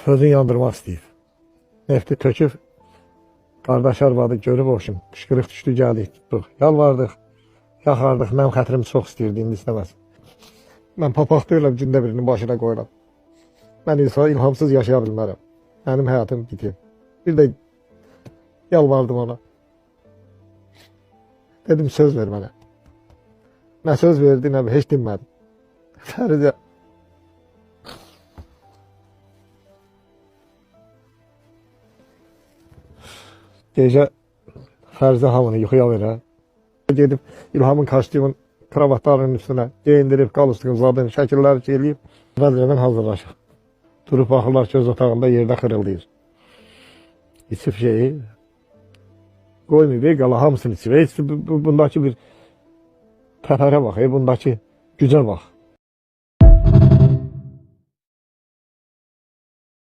sözün yandırmaq istəyir. Nefti töküb, qardaş arvadı görüb oxşum, qışqırıq düşdü, gəldik, tutduq. Yalvardıq, yaxardıq, mənim xətrim çox istəyirdi, indi istəməz. Mən papaq deyirəm, gündə birinin başına qoyuram. Mən insan ilhamsız yaşaya bilmərəm. Mənim həyatım bitir. Bir də yalvardım ona. Dedim, söz ver mənə. Nə söz verdi, nə heç dinmədim. Fəridə gecə Fərzə hamını yuxuya verə. Gedib İlhamın kostyumun kravatlarının üstünə geyindirib, qalıstığın zadını, şəkilləri eləyib, vəzirədən hazırlaşır. Durub baxırlar ki, öz otağında yerdə xırıldayır. İçib şeyi qoymayıb, qala hamısını içib. Bundakı bir təpərə bax, bundakı gücə bax.